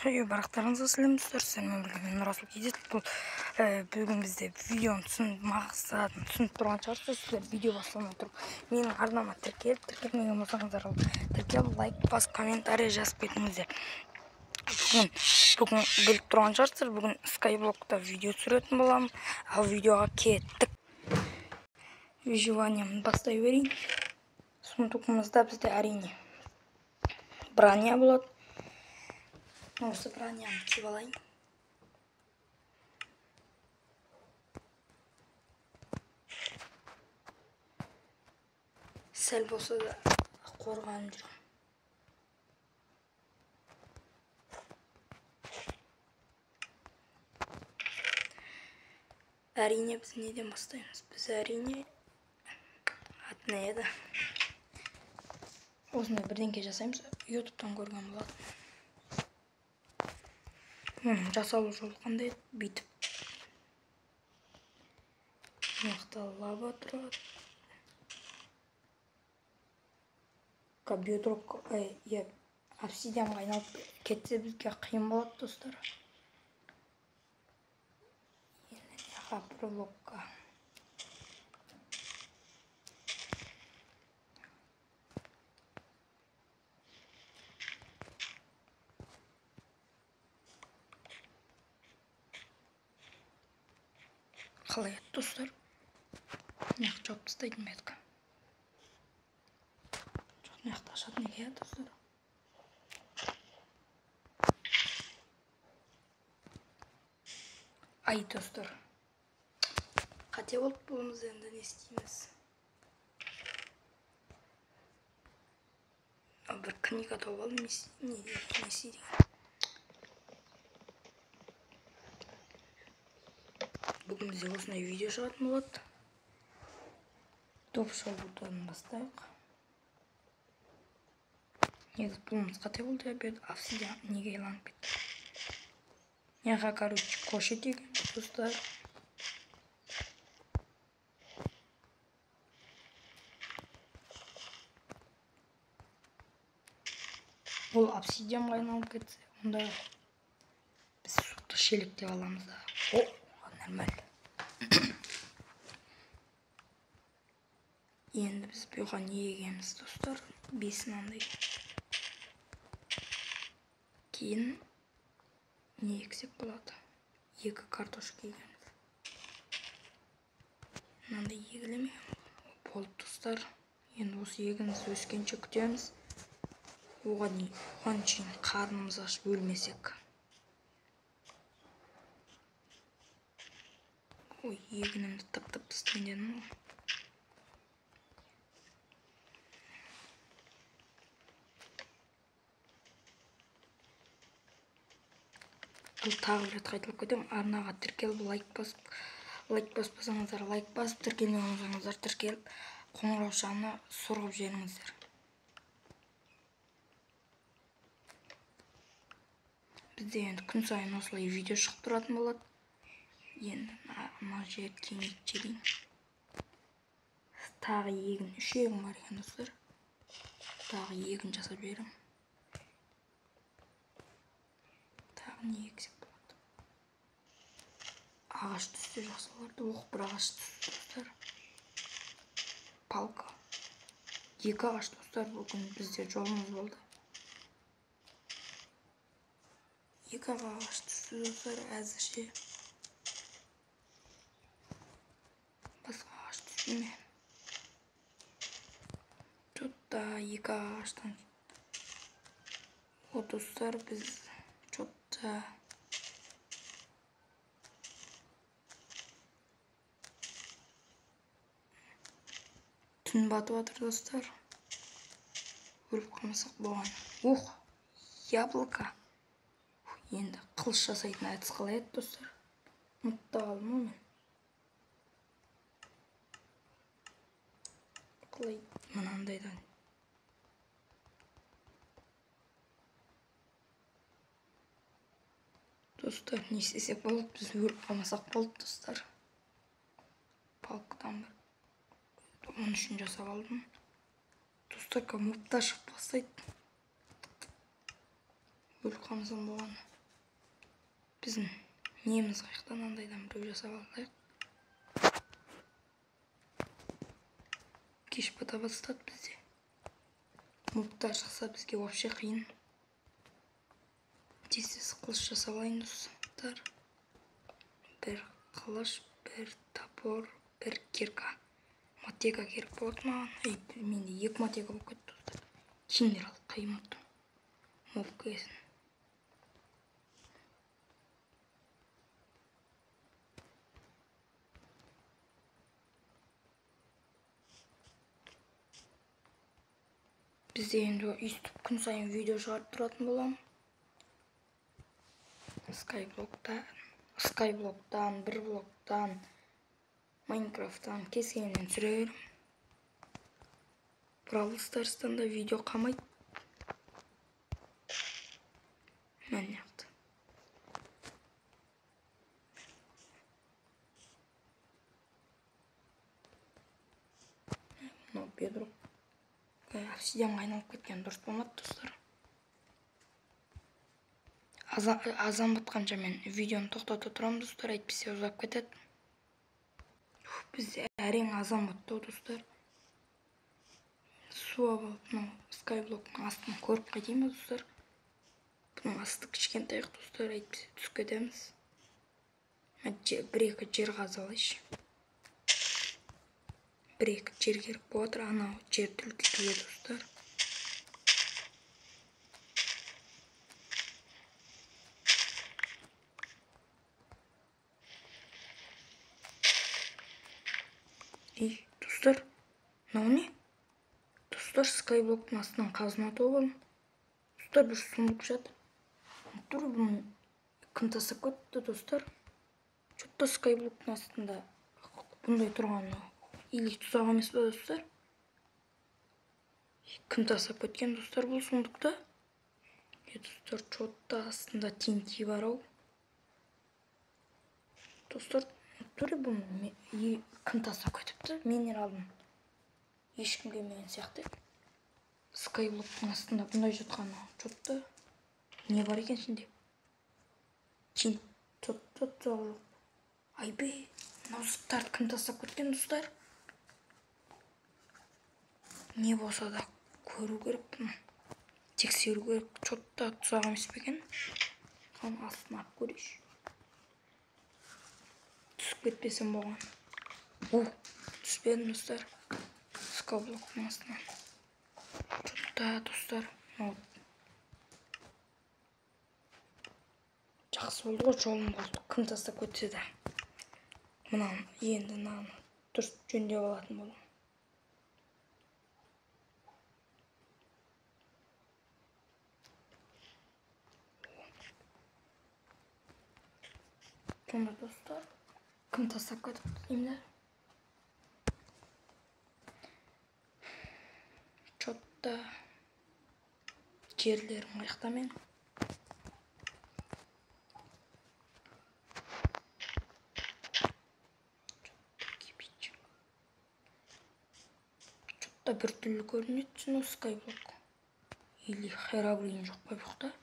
Барақтарыңызға сәлемдестер, сіздермен бірге мен Расул Кедет. Бүгін бізде видеоның мақсатын түсініп тұрған шығарсыздар. Сіздер видео бастамай тұрып менің арнама тіркелмеген болсаңыздар, тіркеліп, лайк басып, комментарий жазып кетіңіздер. Бүгін біліп тұрған шығарсыздар, бүгін Skyblock'та видео түсіретін боламын. Ал видеоға кеттік. Выживаниемді бастай берейін. Сундуғымызда бізде әрине броня болады. Осы броняны киіп алайын. Сәл болса да қорғанып жүрмін. Әрине біз неден бастаймыз? Біз әрине атнаяда осындай бірдеңке жасаймыз. YouTube'тан көрген болатын. Жасалу жолы қандай? Бүйтіп мықты лава тұрады. Бедрок обсидианға айналып кетсе бізге қиын болады, достар. Енді бір блокқа қалай еді, достар? Неғып жауып тастайтын бәдік. Жоқ, неғып ашады неге, достар? Ай, достар. Қате болып болымыз енді не істейміз? Бір книга тауып алып, не істейді? Бүгін бізде осындай видео шығатын болады. Топ шабудан бастайық. Негіз бұлымыз қате болды, бет обсидиан неге иланып кетті. Неға, короче, кош етеген, достар. Бұл обсидианға айналып кетсе, онда біз суқты шелектеп аламыз да. О, нормально. Енді біз бұйға не егеміз, достар? 5 мынандай. Кейін не ексек болады? 2 картошка егеміз. Мынандай егілеме? Болды, достар. Енді осы егіміз өскенше күтеміз. Оған шейін қарнымыз ашып өлмесек. Ой, егінімді таптап тастайын. Бұл тағы рет қайталап кетем. Арнаға тіркеліп, лайк баспасаңыздар, лайк басып, тіркелмеген болсаңыздар, тіркеліп, қоңырау шамына сұрғып жеріңіздер. Бізде енді күн сайын осылай видео шығып тұратын болады. Енді ма жер кеңейтчелейін. Тағы егін, 3 егін бар екен, достар. Тағы егін жасап берем. Тағы не ексек болады? Ағаш түсті жақсы оларды. Бір ағаш түсті, достар. Палка. 2 ағаш, достар. Бүгін бізде жолымыз болды. 2 ағаш түсті, достар. Әзірше басқа ағаш түсті ме? Чотта 2 ағаштан. О, достар, біз чотта түн батып жатыр, достар. Өліп қалмасақ болған. Ух, яблоко. Енді қылыш жасайтын әдіс қалай еді, достар? Ұмытта қалдым ғой мен. Қалай мынандайдан. Достар, не істесек болады? Біз өліп қалмасақ болды, достар. Палкадан бір 13 жасап алдым. Достар, мұртта шығып бастайды. Өліп қалмасам болғаны. Біздің неміз қайықтан андайдан біреу жасап алайық. Кеш бата бастады бізде. Мобтар шықса бізге вообще қиын. Тез қылыш жасап алайын достар. Бір қылыш, бір топор, бір кирка. Мотыга керек болады маған. Менде 2 мотыга болып кетті достар. Киндер алып қиын ұмыттым. Моб келсін. Бізде енді өйстіп күн сайын видео шығарып тұратын болам. Skyblock'тан, бір блоктан, Minecraft'тан кескеннен түсіре берем. Brawl Stars'тан да видео қалмайды. Мәне яқты. Мынау бедрок. Обсидианға айналып кеткен дұрыс болмады достар. Азан батқанша мен видеоны тоқтата тұрам достар, әйтпесе ұзап кетеді. Бізде әрең азан батты достар. Су алып, Skyblock'ның астын көріп қайтайын ба достар. Бұның асты кішкентайық достар, әйтпесе түсіп кетеміз. Бір-екі жер қазып алайыншы. Бір-екі жер керек болады, анау жерді үлкейтуге достар. Достар, мынау не? Достар, Skyblock'ның астынан қазына тобылым. Достар, бір сұмдық жатыр. Тұр, бұны кім тастап кетті достар? Что-то Skyblock'ның астында бұндай тұрғаны или тұзақ емес па достар? Кім тастап кеткен достар бұл сұмдықта? Достар, что-то астында TNT бар ау. Достар, тұр, бұны кім тастап кетіпті? Менен алдым. Ешкім келмеген сияқты. Skyblock'ның астында бұндай жатқаны что-то не бар екен ішінде? Что-то жоқ. Айбе, мынау заттарды кім тастап кеткен достар? Не болса да көру керек бұны. Тексеру керек. Что-то тұзақ емес пе екен? Қан астына алып көрейінші. Түсіп кетпесем болған. Түспедім достар. Skyblock'ның астынан. Что-то достар. Жақсы болды ғой, жолым болды. Кім тастап кетсе де. Мынаны енді дұрыс жөндеп алатын болдым. Сонда достар, кім тастап кетіпті деймін. Что-то жерлерім қайықта мен. Что-то бір түрлі көрінеді сіну Skyblock. Или Herobrine жоқ па бұқта.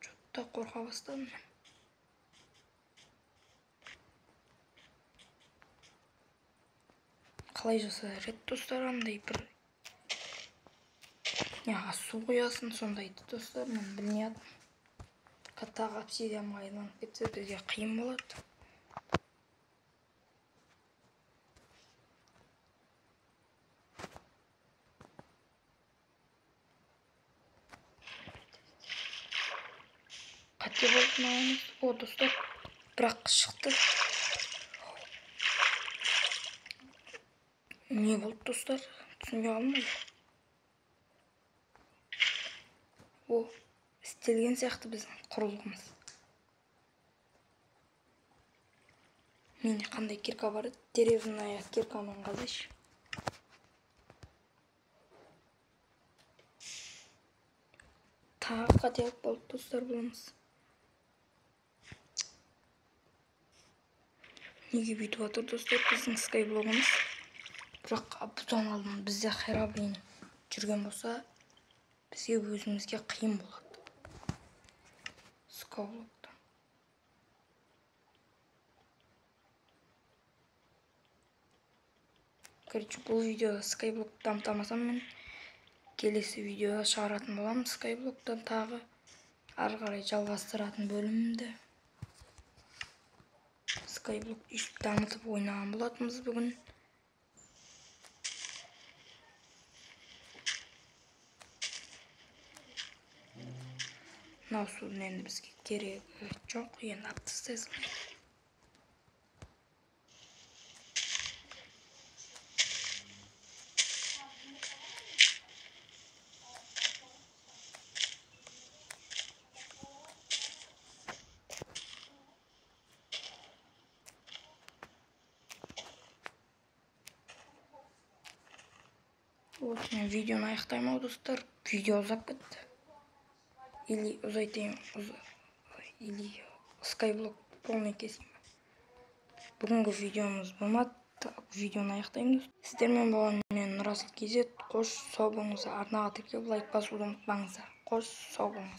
Что-то қорқа бастадым мен. Қалай жаса рет достар, андай бір су құясын сондайды достар, мен білмедім. Тағы обсидианға айналып кетсе бізге қиын болады. Қате болды мағаныз. Достар, бірақ шықты. Не болды достар? Түсінбей қалмай. Істелген сияқты біздің құрылғымыз. Менде қандай кирка бар еді? Деревная киркамен қалайшы. Тағы қателік болды достар бұлымыз. Неге бүйтіп отыр достар біздің Skyblock'ымыз? Бірақ бұдан алдын бізде Herobrine жүрген болса, бізге өзімізге қиын болады. Skyblock'tan. Короче, бұл видеода Skyblock'ты дамытамасам мен келесі видеода шығаратын боламын Skyblock'тан тағы ары қарай жалғастыратын бөлімімді. Skyblock үйтіп дамытып ойнаған болатынбыз бүгін. Мынау судың енді бізге керегі жоқ, енді алып тастайсың. Вот, мен видеоны аяқтаймын достар. Видео ұзап кетті. Или ұзайтайын, или Skyblock полный кесейін. Бүгінгі видеомыз болмады. Видеоны аяқтаймын. Сіздермен болған мен Расул KZ. Қош сау болыңыздар. Арнаға тіркеліп лайк басуды ұмытпаңыздар. Қош сау болыңыздар.